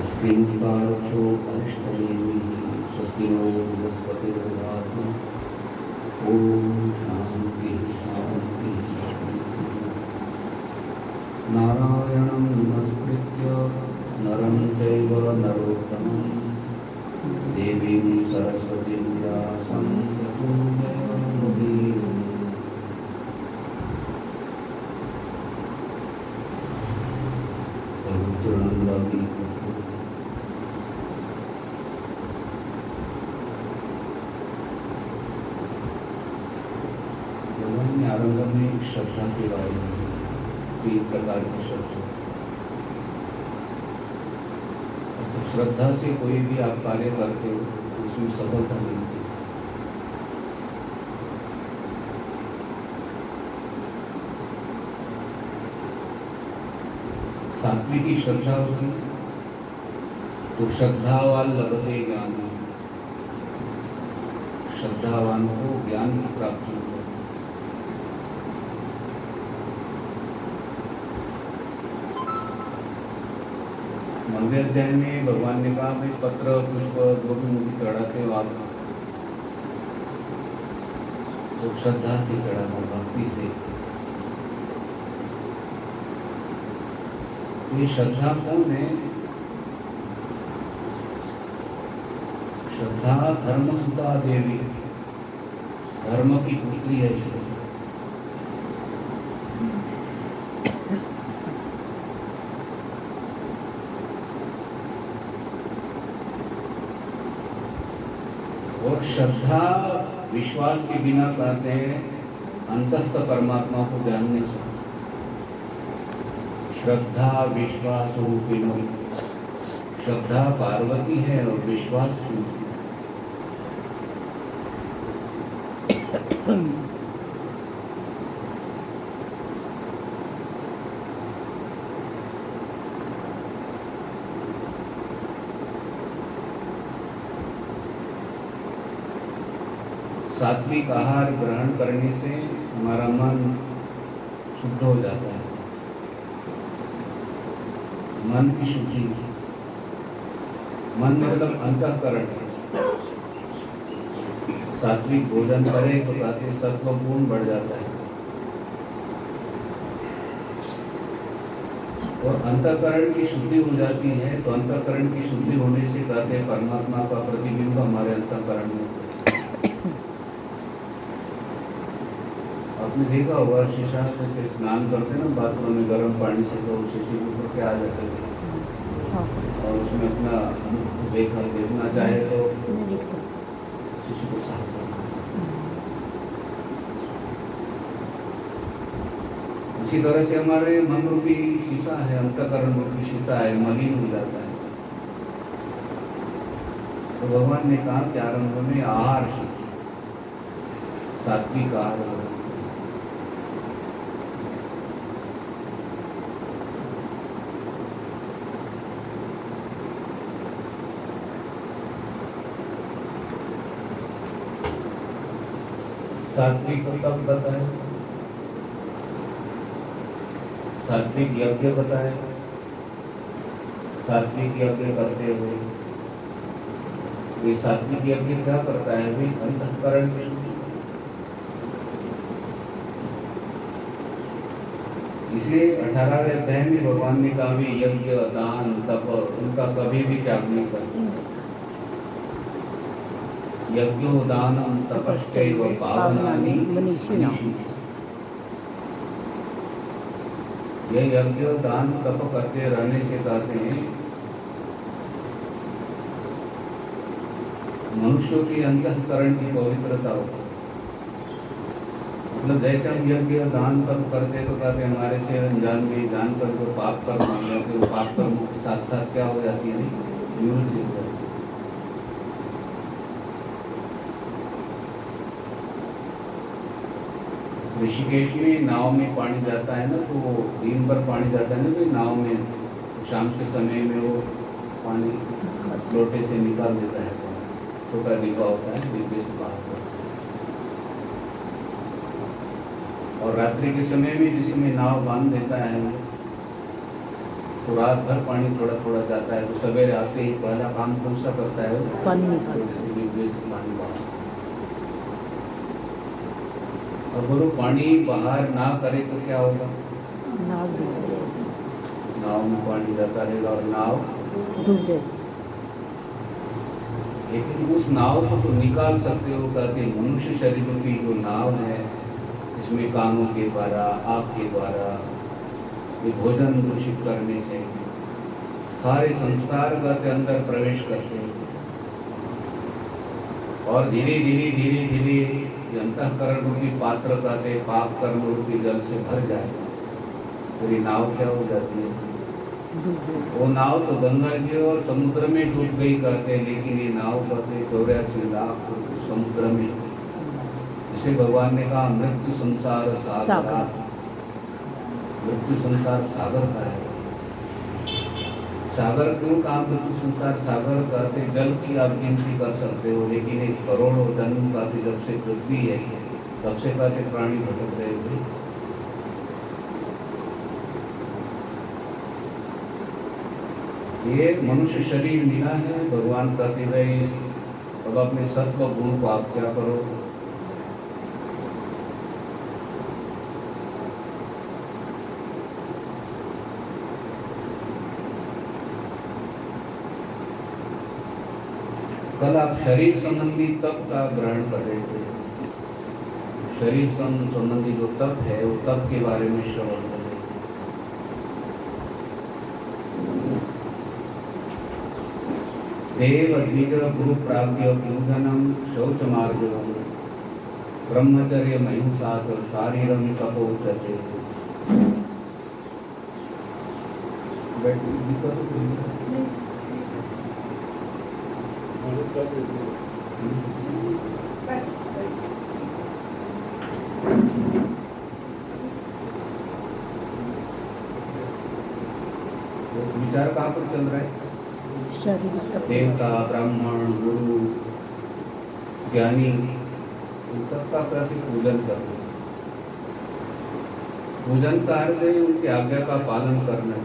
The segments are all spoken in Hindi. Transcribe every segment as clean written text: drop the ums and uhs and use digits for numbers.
स्वस्तिंस्तारक्षो अरिष्टनेमिः स्वस्ति नो बृहस्पतिर्दधातु ॐ शान्तिः शान्तिः शान्तिः। नारायणं नमस्कृत्य नरं चैव नरोत्तमं देवीं सरस्वतीं व्यासं ततो जयमुदीरये। आरंभ में श्रद्धा के बारे में तीन प्रकार की श्रद्धा। तो श्रद्धा से कोई भी आप कार्य करते हो उसमें सफलता मिलती है। सात्विकी श्रद्धा होती है तो श्रद्धावान लभते ज्ञान, श्रद्धावान को ज्ञान की प्राप्ति होती है। नौवें अध्याय में भगवान ने कहा भाई पत्र पुष्प जो भी मुझे चढ़ाते हो आप तो श्रद्धा से चढ़ाना, भक्ति से। ये श्रद्धा कौन है? श्रद्धा धर्मसुता देवी, धर्म की पुत्री है श्रद्धा। और श्रद्धा विश्वास के बिना कहते हैं अंतस्थ परमात्मा को जानने से। श्रद्धा विश्वास रूपिणो, श्रद्धा पार्वती है और विश्वास शिव। सात्विक आहार ग्रहण करने से हमारा मन शुद्ध हो जाता है। मन की शुद्धि, मन मतलब अंतःकरण। सात्विक भोजन करे तो कहते सत्व गुण बढ़ जाता है और अंतःकरण की शुद्धि हो जाती है। तो अंतःकरण की शुद्धि होने से कहते परमात्मा का प्रतिबिंब हमारे अंतःकरण में। आपने देखा होगा शीशा से स्नान करते ना बाथरूम में गर्म पानी से, तो शीशे के ऊपर क्या आ जाता है और उसमें अपना देखना चाहे तो शीशे को साफ करना। इसी तरह से हमारे मन रूपी शीशा है, अंतःकरण रूपी शीशा है, मलिन हो जाता है। तो भगवान ने कहा कि आरंभ में आहार सात्विक आहार। सात्विक तप बताए, सात्विक यज्ञ बताए। सात्विक यज्ञ करते हुए ये सात्विक यज्ञ क्या करता है? भी अंतःकरण की शुद्धि। इसलिए 18वें अध्याय में भगवान ने कहा भी यज्ञ दान तप उनका कभी भी त्याग नहीं करना। यज्ञो दानम तपश्चैव पावनानि मनीषिणाम्। ये यज्ञ दान तप करते रहने से कहते हैं मनुष्यों की अंतःकरण की पवित्रता हो। मतलब जैसे हम यज्ञ दान तप करते तो कहते हमारे से अनजान में दान कर जो पाप कर्म हो जाते वो पाप कर्म के साथ साथ क्या हो जाती है? निवृत्ति हो जाती है। ऋषिकेश में नाव में पानी जाता है ना, तो वो दिन भर पानी जाता है ना, तो नाव में शाम के समय में वो पानी लोटे से निकाल देता है। छोटा डिब्बा होता है, डिब्बे से बाहर करता है। और रात्रि के समय में जिसमें नाव बांध देता है तो रात भर पानी थोड़ा थोड़ा जाता है, तो सवेरे आते ही पहला काम कौन सा करता है? पानी निकालता है। जैसे लीकेज से पानी बाहर। और बोलो पानी बाहर ना करे तो क्या होगा? नाव डूब जाएगी। नाव में पानी जाता रहेगा और नाव डूब जाएगी। लेकिन उस नाव को तो निकाल सकते हो। कहते मनुष्य शरीर की जो नाव है, इसमें कानों के द्वारा, आँख के द्वारा, ये भोजन दूषित करने से सारे संस्कार कहते अंदर प्रवेश करते हैं और धीरे धीरे धीरे धीरे ये अंतःकरण रूपी पात्र कहते पाप कर्म रूपी जल से भर जाए, तो ये नाव क्या हो जाती है? वो नाव तो गंगा जी और समुद्र में डूब गई कहते, लेकिन ये नाव कहते 84 लाख समुद्र में, जिसे भगवान ने कहा मृत्यु संसार सागर। मृत्यु संसार सागर का है। सागर क्यों कहा मृत्यु संसार सागर? कहते जल की आप गिनती कर सकते हो, लेकिन एक करोड़ों जन्म कहते जब से पृथ्वी है तब से कहते प्राणी भटक रहे थे। ये मनुष्य शरीर मिला है, भगवान कहते गए अब अपने सत्व गुण को आप क्या करो? कल आप शरीर संबंधी तप का ग्रहण कर रहे थे। शरीर संबंधी जो तप है वो तप के बारे में श्रवण कर रहे थे। देव द्विज गुरु प्राज्ञ पूजनम शौच मार्जनम ब्रह्मचर्य महिंसा शारीरम तपोचते। विचार कहाँ पर चल रहा है? देवता, ब्राह्मण, गुरु, ज्ञानी, इन सबका प्रति पूजन करना। पूजन का अर्थ है उनकी आज्ञा का पालन करना।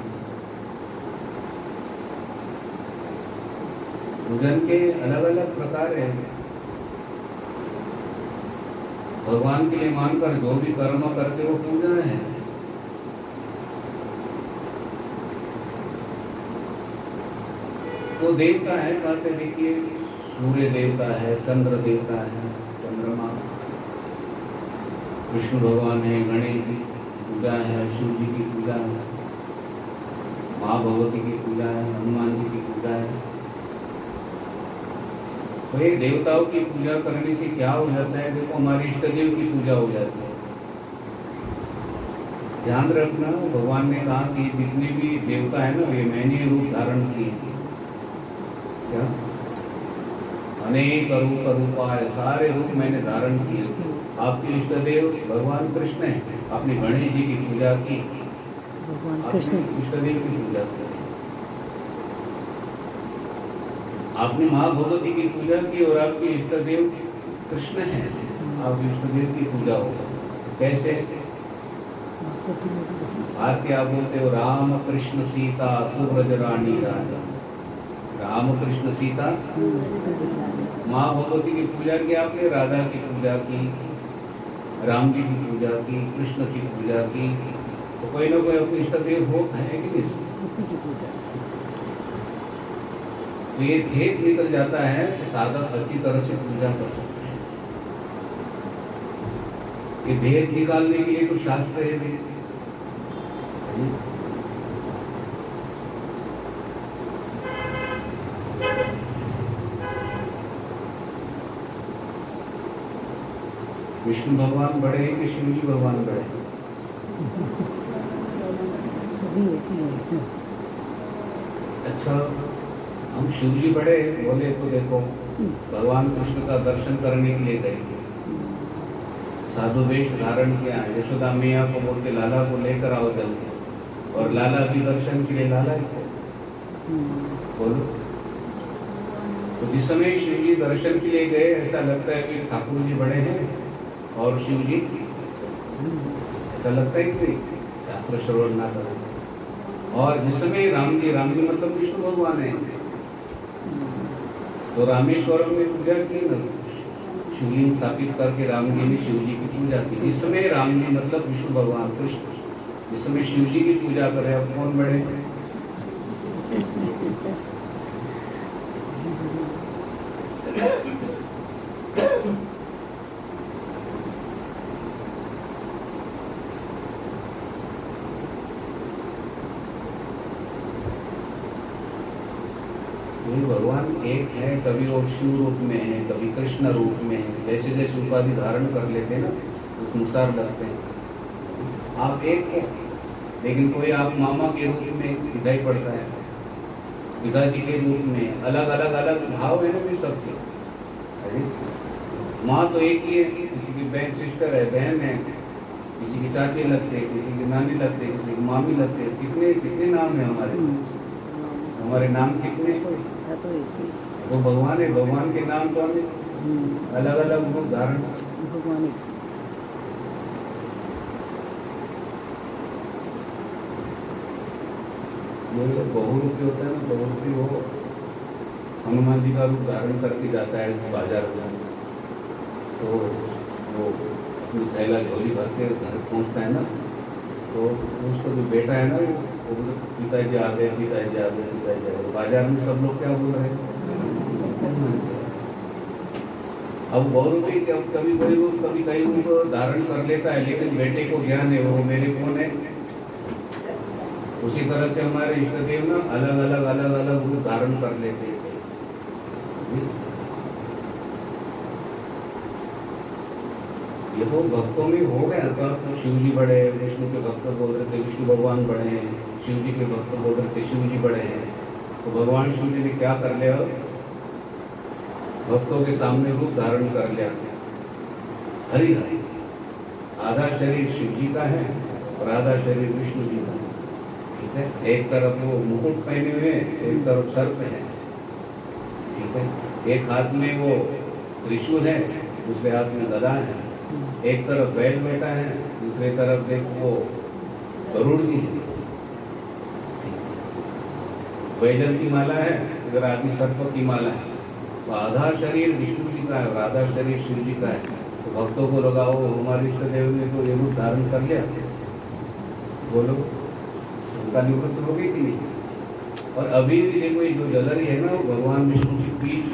पूजन के अलग अलग प्रकार हैं। भगवान के लिए मानकर जो भी कर्म करते वो पूजन है। तो देवता है कहते देखिए सूर्य देवता है, चंद्र देवता है, चंद्रमा, विष्णु भगवान है, गणेश जी की पूजा है, शिव जी की पूजा है, माँ भगवती की पूजा है, हनुमान जी की पूजा है। तो ये देवताओं की पूजा करने से क्या हो जाता है? देखो हमारे इष्ट देव की पूजा हो जाती है। ध्यान रखना, भगवान ने कहा कि जितने भी देवता है ना ये मैंने रूप धारण किए। क्या? अनेक रूप रूपाय, सारे रूप मैंने धारण किए। आपके इष्ट देव भगवान कृष्ण है, आपने गणेश जी की पूजा की, भगवान कृष्ण इष्ट देव की पूजा की, आपने माँ भगवती की पूजा की और आपके इष्ट देव कृष्ण है, आपके इष्ट देव की पूजा होगा। कैसे? आके आप बोलते हो राम कृष्ण सीता तू ब्रजरानी राजा। राम कृष्ण सीता, माँ भगवती की पूजा की आपने, राधा की पूजा की, राम जी की पूजा की, कृष्ण की पूजा की, तो कोई ना कोई अपने इष्ट देव हो है कि नहीं? उसी की पूजा। तो ये भेद निकल जाता है तो साधक अच्छी तरह से पूजा कर सकते हैं। ये भेद निकालने के लिए तो शास्त्र है भी। विष्णु भगवान बड़े हैं कि शिव जी भगवान बड़े हैं? सभी एक ही हैं। अच्छा, हम शिव जी बड़े बोले तो देखो भगवान कृष्ण का दर्शन करने के लिए गए, साधु वेश धारण किया है। यशोदा मैया को बोलते लाला को लेकर आओ जल्दी, और लाला भी दर्शन के लिए लाला ही थे। बोलो, तो जिस समय शिव जी दर्शन के लिए गए ऐसा लगता है कि ठाकुर जी बड़े हैं और शिव जी, ऐसा लगता है कि शास्त्र श्रवण ना करें। और जिस समय राम जी मतलब विष्णु भगवान है, तो रामेश्वरम में पूजा की ना, शिवलिंग स्थापित करके राम जी ने शिव जी की पूजा की। इस समय राम जी मतलब विष्णु भगवान कृष्ण, इस समय शिव जी की पूजा करे, अब कौन बड़े? भगवान एक है, कभी वो शिव रूप में है, कभी कृष्ण रूप में है, जैसे जैसे उपाधि धारण कर लेते हैं ना उस अनुसार लगते हैं। आप एक हैं, लेकिन कोई आप मामा के रूप में दिखाई पड़ता है, पिताजी के रूप में, अलग अलग अलग भाव है ना भी सबके। माँ तो एक ही है, किसी की बहन सिस्टर है, बहन है, किसी की चाची लगते, किसी की नानी लगते, किसी की मामी लगते, कितने कितने नाम है हमारे नाम कितने? तो एक ही वो भगवान है, भगवान के नाम तो हमें अलग अलग रूप धारण। भगवान एक ये बहुरूपी होता है ना, बहुरूपी वो हनुमान जी का रूप धारण करके जाता है बाजार में, तो वो अपनी थैला झोली भर के घर पहुँचता है ना, तो उसका जो बेटा है ना वो पिताजी आ गए, पिताजी आ गए, पिताजी आ गए। बाजार में सब लोग क्या बोल रहे हैं? अब बहुरूपी कभी कोई रूप कभी कहीं रूप धारण कर लेता है, लेकिन बेटे को ज्ञान है वो मेरे कौन है। उसी तरह से हमारे इष्ट देव ना अलग अलग अलग अलग रूप धारण कर लेते हैं। ये तो भक्तों में हो गया था, तो शिव जी बड़े, विष्णु के भक्त बोल रहे थे विष्णु भगवान बड़े हैं, शिव जी के भक्त बोल रहे थे शिव जी बड़े हैं। तो भगवान शिव जी ने क्या कर लिया? भक्तों के सामने रूप धारण कर लिया। हरि हरि, आधा शरीर शिव जी का है और आधा शरीर विष्णु जी का है, ठीक है। एक तरफ वो मुकुट पहने हुए, एक तरफ सर्प है, ठीक है। एक हाथ में वो त्रिशूल है, दूसरे हाथ में गदा है। एक तरफ बैल बैठा है, दूसरे तरफ देखो वो गरुड़ जी है। बैजल की माला है, इधर आदि सर्प की माला है। तो आधा शरीर विष्णु जी का है और आधा शरीर शिव जी का है। तो भक्तों को लगाओ हमारे इष्ट देव ने तो ये रूप धारण कर लिया, बोलो उनका निवृत्त हो गई कि नहीं? और अभी भी देखो ये जो जल रही है ना, वो भगवान विष्णु की पीठ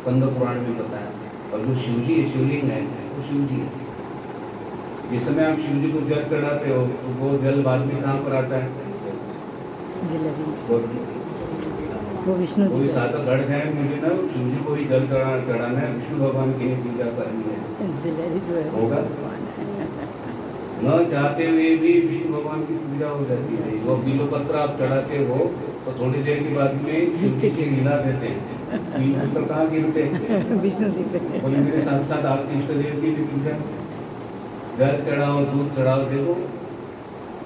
स्कंद पुराण में बताया, और जो शिव जी शिवलिंग है वो शिव जी है। जिस समय आप शिव जी को जल चढ़ाते हो तो वो जल बाद में कहाँ पर आता है? वो विष्णु कोई जी का साधक अड़ जाए मुझे ना शिव जी को ही जल चढ़ाना है, विष्णु भगवान की ही पूजा करनी है, जिलेबी जो है होगा? न चाहते हुए भी विष्णु भगवान की पूजा हो जाती है। वो बिल्वपत्र आप चढ़ाते हो तो थोड़ी देर के बाद में शिव जी से हिला देते हैं, बिल्वपत्र कहाँ गिरते हैं? विष्णु जी पे। बोले मेरे साथ साथ आपके इष्ट देव की भी पूजा, जल चढ़ाओ, दूध चढ़ाओ। देखो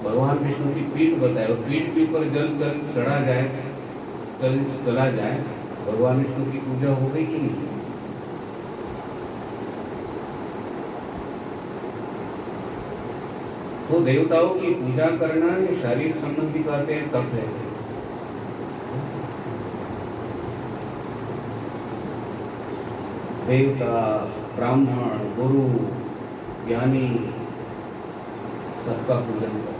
भगवान विष्णु की पीठ बताए, और पीठ के ऊपर जल जल चढ़ा जाए, चला जाए, भगवान विष्णु की पूजा हो गई कि नहीं? तो देवताओं की पूजा करना ये शारीर संबंधी बातें हैं, तप है। देवता, ब्राह्मण, गुरु, ज्ञानी, सबका पूजन करें।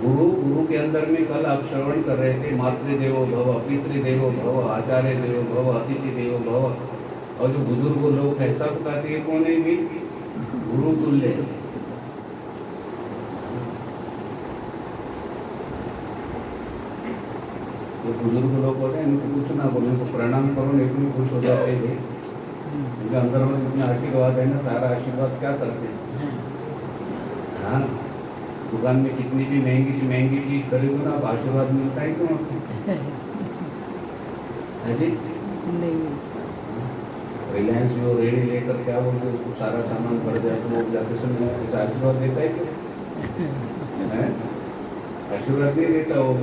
गुरु के अंदर में कल आप श्रवण कर रहे थे, मातृदेवो भव, पितृदेवो भव, आचार्य देवो भव, अतिथि देवो भव। और जो बुजुर्ग लोग है सब कहते हैं कौन है भी गुरु तुल्य है। जो बुजुर्ग लोग होते हैं इनको कुछ ना बोले, इनको प्रणाम करो, इतनी खुश हो जाते हैं। इनके अंदर में जितना आशीर्वाद है ना, सारा आशीर्वाद क्या करते हैं? हाँ, दुकान में कितनी भी महंगी से महंगी चीज खरीदो ना, आप आशीर्वाद मिलता है क्यों आपको? है जी? नहीं, रिलायंस में वो रेडी लेकर क्या बोलते हैं, सारा सामान भर जाए तो वो जाते समय ऐसा आशीर्वाद देता है क्या? आशीर्वाद नहीं देता। वो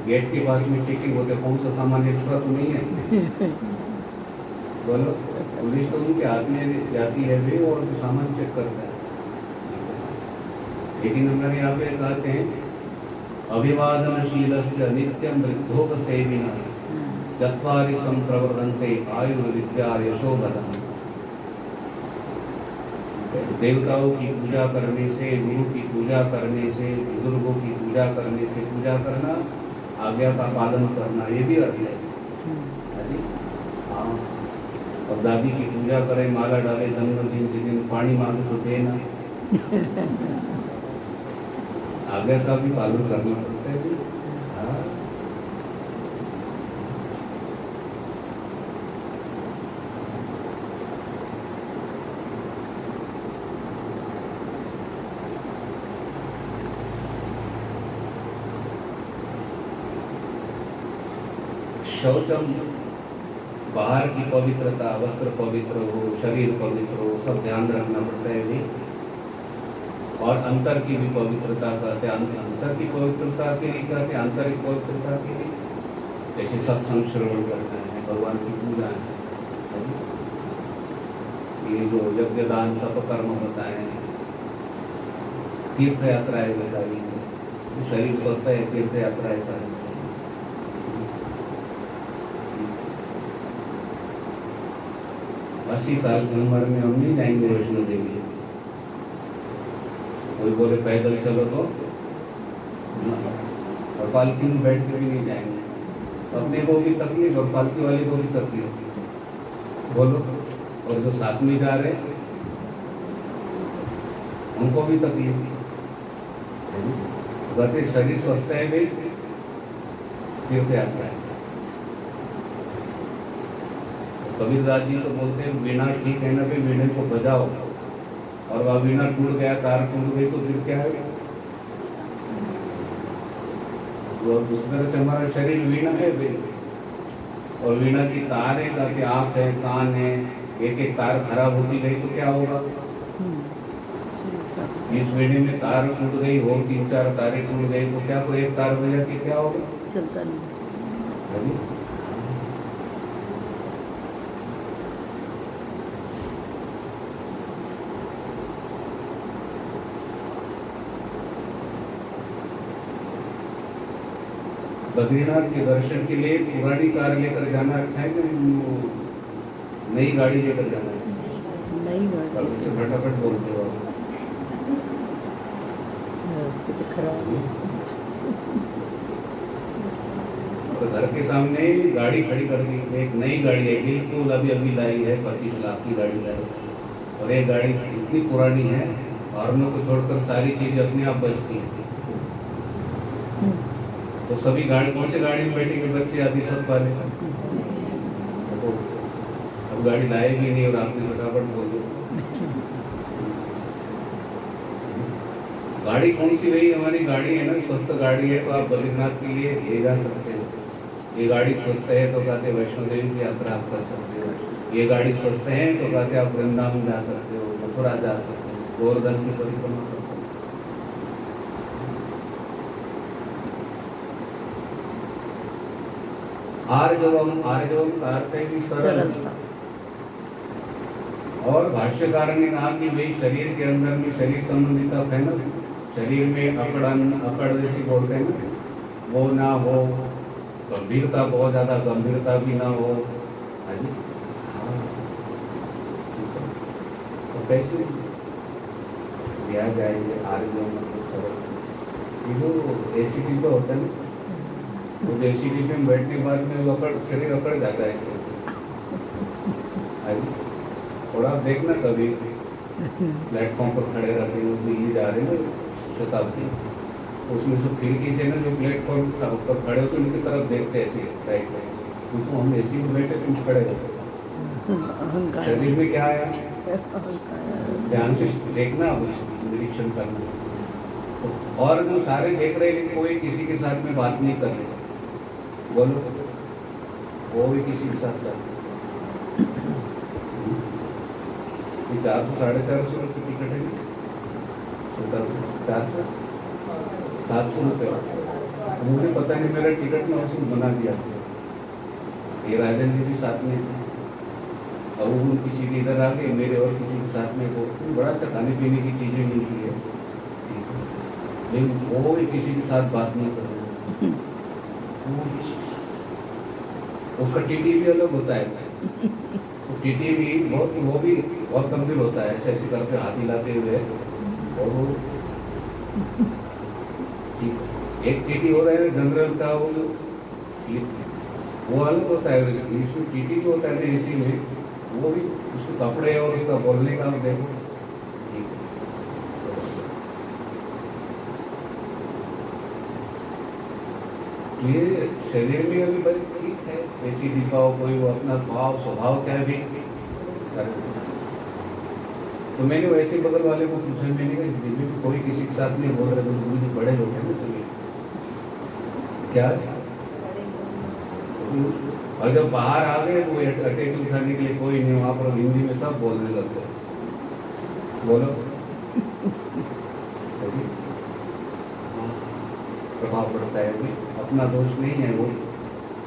गेट के पास में चेकिंग होते, कौन सा सामान एक्स्ट्रा तो नहीं है? बोलो, पुलिस तो उनके हाथ में जाती है भी और सामान चेक करता है। लेकिन हमारे यहाँ पे कहते हैं अभिवादनशीलस्य नित्यं वृद्धोपसेविनः चत्वारि संप्रवर्तन्ते आयुर्विद्या यशोबलम्। देवताओं की पूजा करने से, गुरु की पूजा करने से, बुजुर्गों की पूजा करने से, पूजा करना, आज्ञा का पालन करना, ये भी अर्थ है। हाँ, और दादी की पूजा करे, माला डाले, जन्मदिन के दिन पानी मांगे तो देना, आज्ञा का भी पालन करना पड़ता है। हाँ। शौचम, बाहर की पवित्रता, वस्त्र पवित्र हो, शरीर पवित्र हो, सब ध्यान रखना पड़ता है भी। और अंतर की भी पवित्रता कहते हैं, अंतर की पवित्रता के लिए कहते हैं, आंतरिक पवित्रता के लिए जैसे सत्संग श्रवण करते हैं, भगवान की पूजा है, ये जो यज्ञ दान तप कर्म होता है, तीर्थ यात्राएं बताई, शरीर स्वस्थ है, तीर्थ यात्राएं करनी। 80 साल की उम्र में हम नहीं जाएंगे वैष्णो देवी। कोई बोले पैदल चलो तो, और पालकी में बैठ के भी नहीं जाएंगे, अपने को भी तकलीफ और पालकी वाले को भी तकलीफ, बोलो। और जो साथ में जा रहे उनको भी तकलीफ। कहते शरीर स्वस्थ है भी तीर्थ यात्रा है। कबीरदास जी तो बोलते हैं वीणा ठीक है ना भी, वीणे को बजाओ, और वह वीणा टूट गया, तार टूट गई तो फिर क्या है? वो उस तरह से हमारा शरीर वीणा है भी, और वीणा की तार है, ताकि आँख है, कान है, एक एक तार खराब होती गई तो क्या होगा? इस वीणे में तार टूट गई, और 3-4 तारें टूट गई तो क्या, कोई एक तार बजा के क्या होगा? चलता नहीं। बद्रीनाथ के दर्शन के लिए पुरानी कार लेकर जाना अच्छा है कि नई गाड़ी लेकर जाना है? नई गाड़ी से फटाफट बोलते हो खराब। और घर के सामने गाड़ी खड़ी कर दी, एक नई गाड़ी है बिल्कुल अभी अभी लाई है, 25 लाख की गाड़ी लाई, और एक गाड़ी इतनी पुरानी है, हॉर्नों को छोड़कर सारी चीज अपने आप बजती है। तो सभी गाड़ी, कौन सी गाड़ी में बैठेंगे बच्चे आदि सब वाले? तो अब गाड़ी लाए भी नहीं और आपने फटाफट बोल दो। गाड़ी कौन सी रही? हमारी गाड़ी है ना, स्वस्थ गाड़ी है, तो आप बद्रीनाथ के लिए ले जा सकते हो। ये गाड़ी स्वस्थ है तो कहते वैष्णो देवी की यात्रा आप कर सकते हो। ये गाड़ी स्वस्थ है तो कहते आप वृंदावन जा सकते हो, मथुरा जा सकते हो, गोवर्धन की परिक्रमा कर सकते हो। आर्जवम का अर्थ है भी सरलता। और भाष्यकार ने कहा कि भाई शरीर के अंदर में शरीर संबंधित है ना, शरीर में अकड़ जैसी बोलते हैं ना, वो ना हो, गंभीरता बहुत ज्यादा गंभीरता भी ना हो। तो कैसे दिया जाएंगे आर्जवम मतलब सरल? ये एसिडी तो होता है ना, तो एसिडी में बैठने के बाद में अकड़, शरीर अकड़ जाता है इससे। थोड़ा देखना, कभी प्लेटफॉर्म पर खड़े रहते हैं, दिल्ली जा रहे हैं शताब्दी, उसमें से खिड़की से ना जो प्लेटफॉर्म पर खड़े होते उनकी तरफ देखते ऐसे राइट में, क्योंकि हम एसी में बैठे तुम खड़े होते, शरीर में क्या आया ध्यान से देखना, निरीक्षण करना। तो और जो सारे देख रहे हैं कोई किसी के साथ में बात नहीं कर रहे, बोलो वो भी किसी के साथ कर 400-450 रुपये टिकट है, 400-700 रुपये। मुझे पता नहीं, मेरा टिकट में उसने बना दिया। ये राजन जी भी साथ में, और वो किसी के इधर आ गए, मेरे और किसी के साथ में, वो बड़ा अच्छा खाने पीने की चीज़ें मिलती है। लेकिन कोई किसी के साथ बात नहीं कर रहे, कोई किसी के साथ। उसका टीटी भी अलग होता है, तो टीटी भी वो भी बहुत गंभीर होता है, ऐसे ऐसे करके हाथ हिलाते हुए। और वो ठीक, एक टीटी हो रहा है जनरल का, वो जो वो अलग होता है। इसमें टीटी जो होता है ना एसी में, वो भी उसके कपड़े और उसका बोलने का देखो, ठीक है। ये शरीर में अभी बस ठीक है, ऐसी दिखाओ कोई वो अपना भाव स्वभाव क्या भी कर। तो मैंने वैसे बगल वाले को पूछा, मैंने कहा दिल्ली में कोई किसी के साथ नहीं बोल रहे, तो गुरु जी बड़े लोग हैं ना, तो क्या। और जब बाहर आ गए वो अटैक उठाने के लिए कोई नहीं, वहाँ पर हिंदी में सब बोलने लगते। बोलो प्रभाव पड़ता है, अपना दोष नहीं है, वो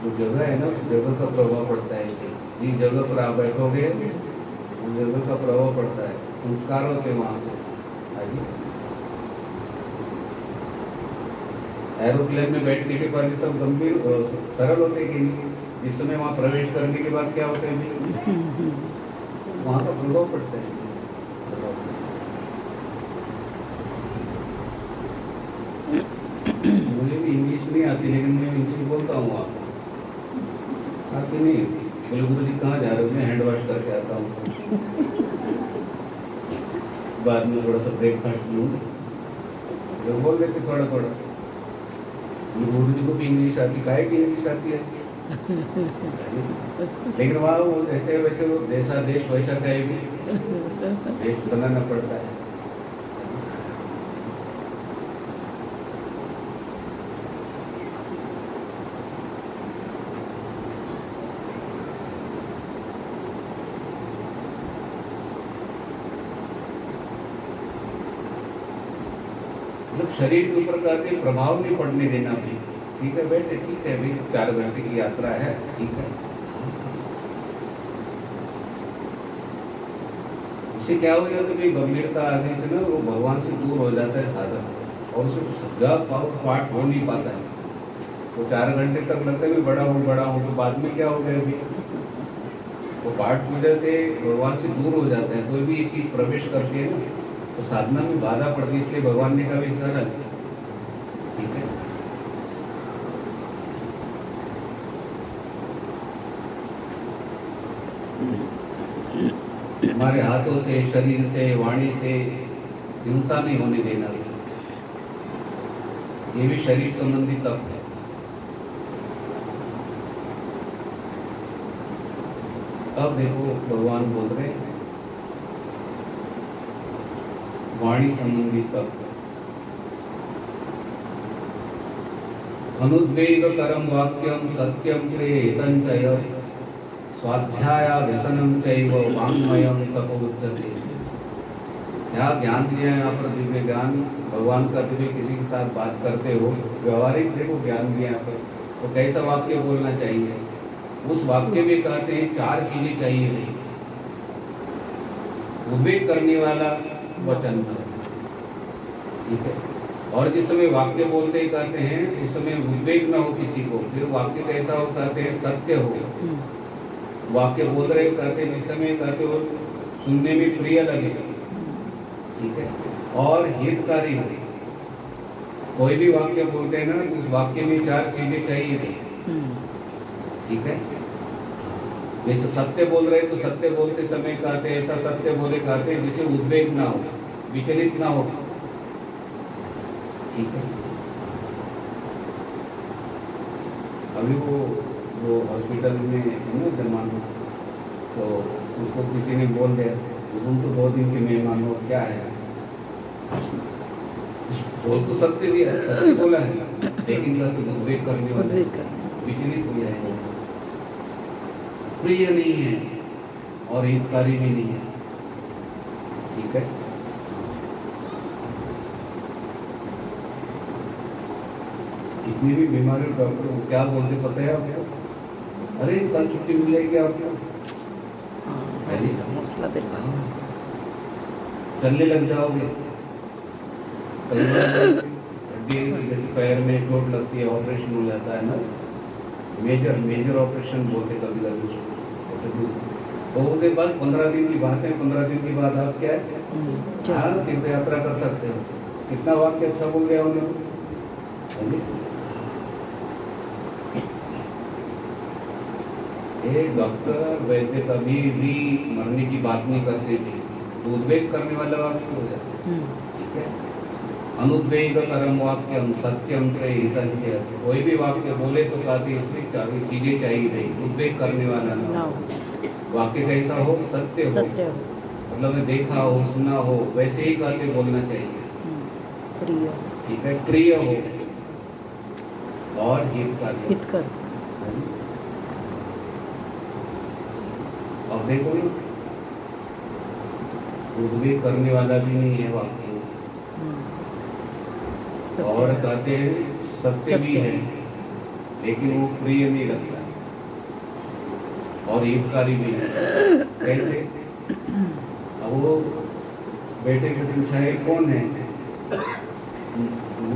जो जगह है ना उस जगह का प्रभाव पड़ता है। जिस जगह पर आप बैठोगे उस जगह का प्रभाव पड़ता है, संस्कार होते हैं वहाँ पे। एरोप्लेन में बैठने के बाद सब गंभीर सरल होते कि नहीं, इस समय वहाँ प्रवेश करने के बाद क्या होते हैं, वहाँ का प्रभाव पड़ता है। मुझे भी इंग्लिश नहीं आती, लेकिन मैं इंग्लिश बोलता हूँ। आप आती नहीं? बोले गुरु जी कहाँ जा रहे हो? मैं हैंड वॉश करके आता हूँ, बाद में थोड़ा सा ब्रेकफास्ट लूँगा। तो बोल देते थोड़ा थोड़ा। गुरु जी को भी इंग्लिश आती, काहे की इंग्लिश आती है। लेकिन वहाँ वो जैसे वैसे वो जैसा देश वैसा कहेगी, देश बनाना पड़ता है। मतलब शरीर के ऊपर का प्रभाव नहीं पड़ने देना भी। ठीक है बेटे, ठीक है भाई, 4 घंटे की यात्रा है, ठीक है। इससे क्या हो जाता है भाई, गंभीरता आने से ना वो भगवान से दूर हो जाता है साधक, और उसे जब पाठ हो नहीं पाता है। तो 4 घंटे तक लगता है बड़ा हूँ, तो बाद में क्या हो गया अभी, वो पाठ की वजह से भगवान से दूर हो जाता है। कोई भी ये चीज प्रवेश करती है ना तो साधना में बाधा पड़ती है, इसलिए भगवान ने कहा भी सरल, ठीक है। हमारे हाथों से, शरीर से, वाणी से हिंसा नहीं होने देना, ये भी शरीर संबंधी तप है। अब देखो भगवान बोल रहे हैं वाणी संबंधी तप, अनुद्वेग करम वाक्यम सत्यम प्रेतम चय स्वाध्याय व्यसनम चैव वाङ्मयम तपोच्यते। क्या ज्ञान दिया है यहाँ पर, दिव्य ज्ञान। भगवान का दिव्य किसी के साथ बात करते हो, व्यवहारिक देखो ज्ञान दिया यहाँ पर, तो कैसा वाक्य बोलना चाहिए। उस वाक्य में कहते हैं 4 चीजें चाहिए नहीं, उद्वेग करने वाला वचन, ठीक है। और जिस समय वाक्य बोलते ही कहते हैं उस समय उद्वेग ना हो किसी को, फिर वाक्य कैसा हो, कहते हैं सत्य हो। वाक्य बोल रहे कहते हैं जिस समय कहते हो सुनने में प्रिय लगे, ठीक है, और हितकारी हो। कोई भी वाक्य बोलते हैं ना तो उस वाक्य में 4 चीजें चाहिए नहीं, ठीक है। जैसे सत्य बोल रहे तो सत्य बोलते समय कहते हैं ऐसा सत्य बोले, कहते हैं जिसे उद्वेग ना हो, विचलित ना हो, ठीक है। अभी वो हॉस्पिटल में है ना जमान, तो उसको किसी ने बोल दिया तुम तो 2 दिन के मेहमान हो, क्या है। बोल तो सत्य दिया, सत्य बोला है, लेकिन का तो उद्वेग करने वाला विचलित हो जाएगा, प्रिय नहीं है और हितकारी भी नहीं है, ठीक है। इतनी भी बीमारी डॉक्टर को क्या बोलते पता है आपको, अरे कल छुट्टी मिल जाएगी आपको, चलने लग जाओगे। हड्डी जैसे पैर में चोट लगती है, ऑपरेशन हो जाता है ना, मेजर मेजर ऑपरेशन बोलते कभी कभी उसको, ऐसे भी। तो उनके पास 15 दिन की बात है, 15 दिन के बाद आप क्या है, हाँ, तीर्थ यात्रा कर सकते हो। कितना वाक्य अच्छा बोल गया उन्होंने, है नी? एक डॉक्टर वैद्य कभी भी मरने की बात नहीं करते थे, तो उद्वेग करने वाला वाक्य हो जाता है, ठीक है। अनुद्वेगकरम वाक्यम सत्यम हितंच, कोई भी वाक्य बोले तो कहते इसमें चार चीजें चाहिए नहीं, उद्वेग करने वाला ना हो, वाक्य कैसा हो, सत्य हो, सत्य हो, मतलब मैं देखा हो, सुना हो, वैसे ही कहते बोलना चाहिए, प्रिय, ठीक है, प्रिय हो और हितकारी। हितकर। अब देखो ना, उद्वेग करने वाला भी नहीं है वाक्य, और कहते हैं सत्य भी है, लेकिन वो प्रिय नहीं लगता और हितकारी भी नहीं। कैसे? अब वो बेटे को पूछा है कौन है,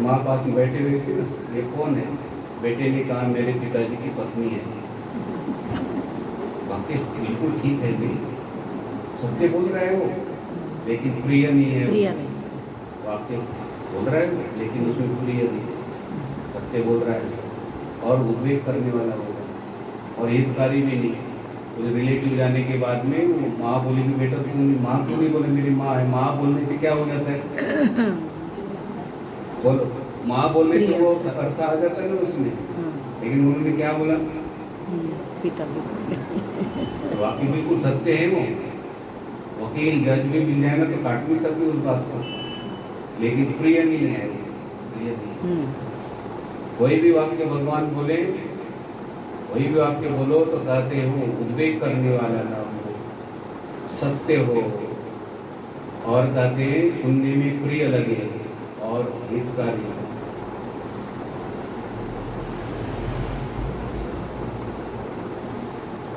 माँ पास में बैठे हुए थे ना, ये कौन है? बेटे ने कहा मेरे पिताजी की पत्नी है। वाक्य बिल्कुल ठीक है भी, सत्य बोल रहे हो, लेकिन प्रिय नहीं है, प्रिय नहीं, वाक्य बोल रहा है लेकिन उसमें प्रिय नहीं, सत्य बोल रहा है और उद्वेग करने वाला होगा और हितकारी भी नहीं। तो रिलेटिव जाने के बाद में वो माँ बोलेगी बेटा तुम माँ क्यों नहीं बोले, मेरी माँ है। माँ बोलने से क्या हो जाता है, बोलो, माँ बोलने से वो अर्थ आ जाता है ना उसमें, लेकिन उन्होंने क्या बोला, पिता। वाकई बिल्कुल सत्य है वो। वकील जज भी मिल जाए ना तो काट नहीं सकते उस बात को, लेकिन प्रिय नहीं है, प्रिय नहीं। कोई भी वाक्य भगवान बोले, कोई भी वाक्य बोलो तो कहते हो उद्वेग करने वाला ना हो, सत्य हो, और कहते हैं सुनने में प्रिय लगे और हितकारी हो।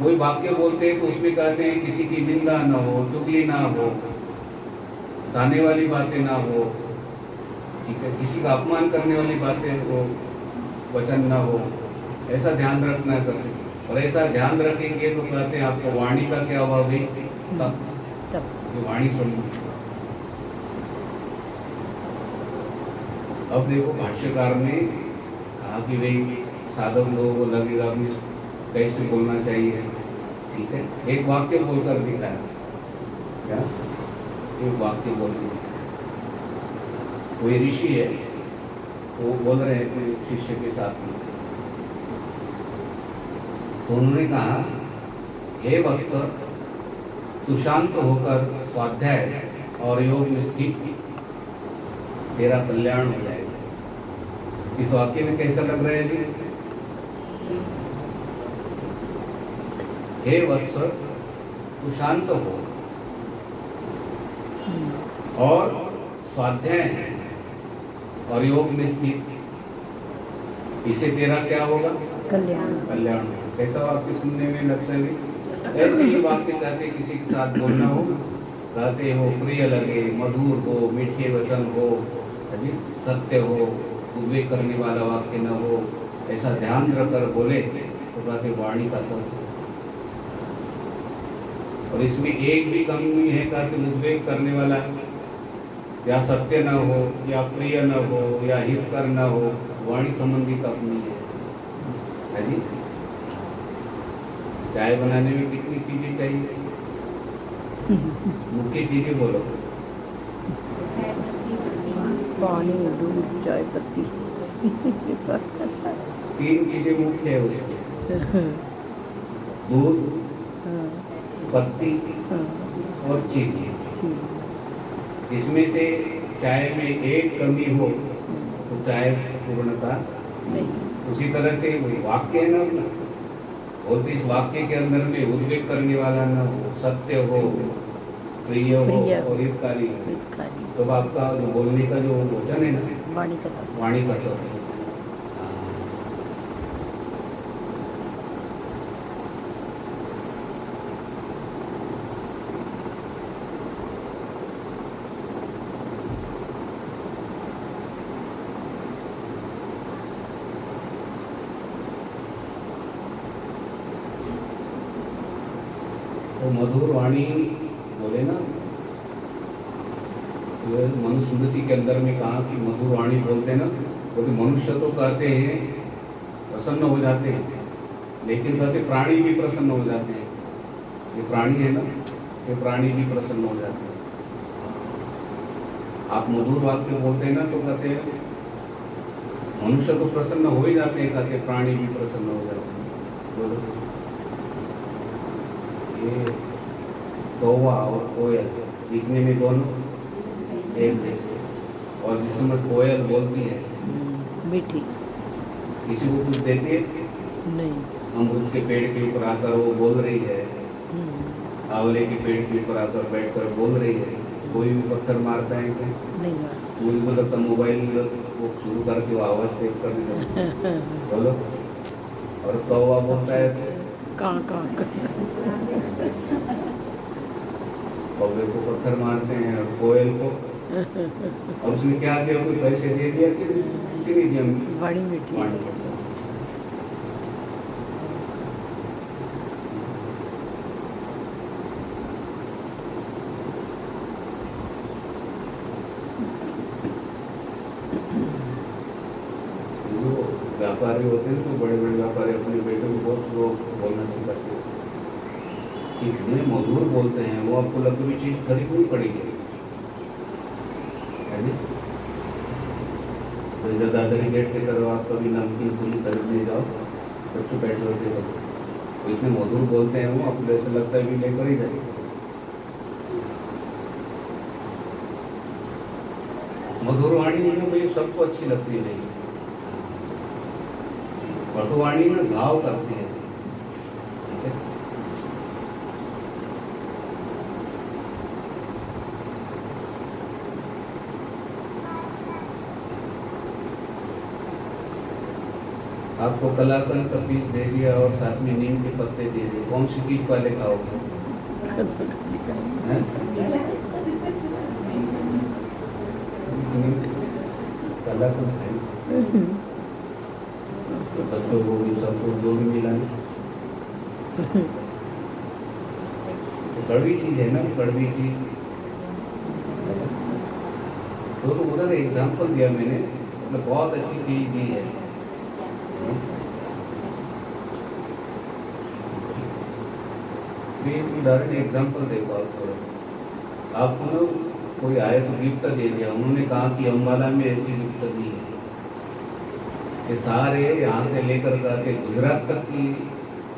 कोई वाक्य बोलते हैं तो उसमें कहते हैं किसी की निंदा ना हो, चुगली ना हो, ताने वाली बातें ना हो, ठीक है, किसी का अपमान करने वाली बातें हो, वचन ना हो, ऐसा ध्यान रखना करते। और ऐसा ध्यान रखेंगे तो कहते हैं आपको वाणी का क्या हुआ भाई, तब ये वाणी सुनिए। अब देखो भाष्यकार ने कहा कि भाई साधक लोगों को लगेगा भी कैसे बोलना चाहिए, ठीक है, एक वाक्य बोलकर दिखाया, क्या एक वाक्य बोल दिया। कोई ऋषि है वो बोल रहे हैं अपने शिष्य के साथ में, तो उन्होंने कहा हे वत्स, तू शांत होकर स्वाध्याय और योग में स्थित, तेरा कल्याण हो जाएगा। इस वाक्य में कैसा लग रहा है जी, हे वत्स तू शांत हो और स्वाध्याय और योग में स्थित, इससे तेरा क्या होगा, कल्याण। कल्याण। कैसा वाक्य सुनने में लगता है, ऐसे ही वाक्य कहते किसी के साथ बोलना हो, कहते हो प्रिय लगे, मधुर हो, मीठे वचन हो, सत्य हो, उद्वेग करने वाला वाक्य न हो, ऐसा ध्यान रखकर बोले तो कहते वाणी का तत्व। और इसमें एक भी कमी नहीं है, कहते उद्वेग करने वाला या सत्य न हो या प्रिय न हो या हितकर न हो, वाणी संबंधी तत्व नहीं है जी। चाय बनाने में कितनी चीजें चाहिए, मुख्य चीजें बोलो, पानी, दूध, चाय पत्ती। 3 चीजें मुख्य है उसमें, दूध, पत्ती और चीनी। इसमें से चाय में एक कमी हो तो चाय पूर्णता नहीं। उसी तरह से वाक्य है ना अपना, बोलते इस वाक्य के अंदर में उद्वेग करने वाला न हो, सत्य हो, प्रिय हो और हितकारी हो, तो आपका जो बोलने का जो वचन है ना, वाणी का तो वो मधुर वाणी बोले ना, ये मनुस्मृति के अंदर में कहा कि मधुर वाणी बोलते ना, तो मनुष्य तो कहते हैं प्रसन्न हो जाते हैं, लेकिन कहते प्राणी भी प्रसन्न हो जाते हैं। ये प्राणी है ना, ये प्राणी भी प्रसन्न हो जाते हैं। आप मधुर वाक्य बोलते हैं ना, तो कहते हैं मनुष्य तो प्रसन्न हो ही जाते हैं, कहते प्राणी भी प्रसन्न हो जाते हैं। बोलो, ये कौवा और कोयल दिखने में दोनों एक जैसे, और जिस समय कोयल बोलती है मीठी किसी को कुछ देती है नहीं। अमरूद के पेड़ के ऊपर आकर वो बोल रही है, आंवले के पेड़ के ऊपर आकर बैठकर बोल रही है, कोई भी पत्थर मारता है क्या? नहीं मार। मुझे को लगता मोबाइल वो शुरू करके वो आवाज़ सेव कर देता बोलो। और कौवा बोलता है कहाँ कौवे को पत्थर मारते हैं और कोयल को, और उसने क्या दिया, कोई पैसे दे दिया कि कुछ नहीं दिया, बड़ी मीठी। व्यापारी होते हैं तो बड़े बड़े व्यापारी अपने बेटे को बहुत वो बोलना सिखाते हैं, इतने मधुर बोलते हैं, वो आपको लगता भी चीज़ खरीदनी पड़ेगी है नी? तो जब दादरी गेट के तरफ आप कभी नमकीन पूरी खरीदने जाओ, बच्चों बैठे होते हो, तो इतने मधुर बोलते हैं वो, आपको ऐसा लगता है भी लेकर ही जाए। मधुर वाणी है भाई, सबको अच्छी लगती है नहीं। पटवाणी ना घाव करते हैं, ठीक है? आपको कलाकंद का पीस दे दिया और साथ में नीम के पत्ते दे दिए, कौन सी चीज पहले खाओगे? कलाकंद खाएंगे तो बच्चों को भी सबको जो भी मिला नहीं, तो कड़वी चीज है ना, कड़वी चीज। तो उधर एग्जाम्पल दिया मैंने, मतलब बहुत अच्छी चीज दी है। उदाहरण एग्जाम्पल देखो आप थोड़ा सा, आपको ना कोई आए तो गिफ्ट दे दिया, उन्होंने कहा कि अम्बाला में ऐसी गिफ्ट दी है, ये सारे यहाँ से लेकर के गुजरात तक की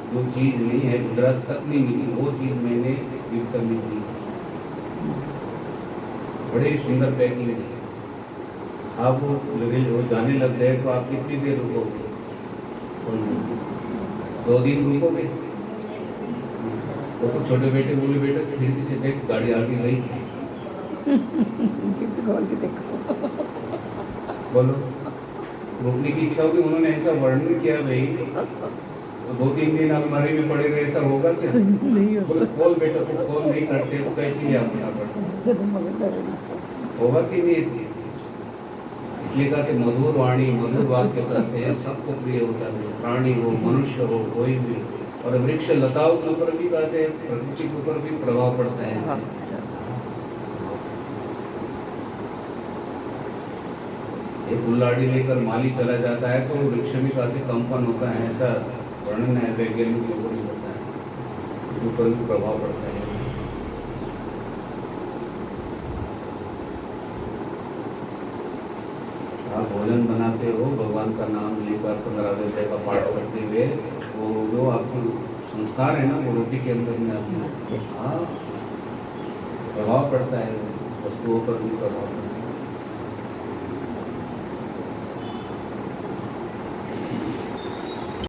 जो चीज़ नहीं है, गुजरात तक नहीं मिली, वो चीज़ मैंने गिफ्ट में दी। बड़ी सुंदर पैकिंग है। आप वो जाने लग गए तो आप कितनी देर रुकोगे? 2 दिन रुकोगे? तो छोटे बेटे बोले बेटा खिड़की से देख गाड़ी आगे गई, खोल के देखो। बोलो, रुकने की इच्छा होगी। उन्होंने ऐसा वर्णन किया भाई, तो 2-3 दिन अलमारी में पड़े गए, ऐसा होगा क्या? नहीं बोले खोल बेटा, तो खोल नहीं करते तो कैसी है होगा कि नहीं? इसलिए कहा कि मधुर वाणी मधुर वाक्य करते हैं, सबको प्रिय होता है, प्राणी हो मनुष्य हो कोई भी। और वृक्ष लताओं के ऊपर भी कहते हैं, प्रकृति के ऊपर भी प्रभाव पड़ता है। एक उल्लाड़ी लेकर माली चला जाता है तो वृक्ष में काफी कंपन होता है, ऐसा वर्णन है वैज्ञानिक के ऊपर भी होता है, उसके ऊपर भी प्रभाव पड़ता है। आप भोजन बनाते हो, भगवान का नाम लेकर 15 अध्याय का पाठ करते हुए, वो जो आपकी संस्कार है ना, वो रोटी के अंदर में आपने प्रभाव पड़ता है, वस्तुओं पर भी प्रभाव पड़ता है।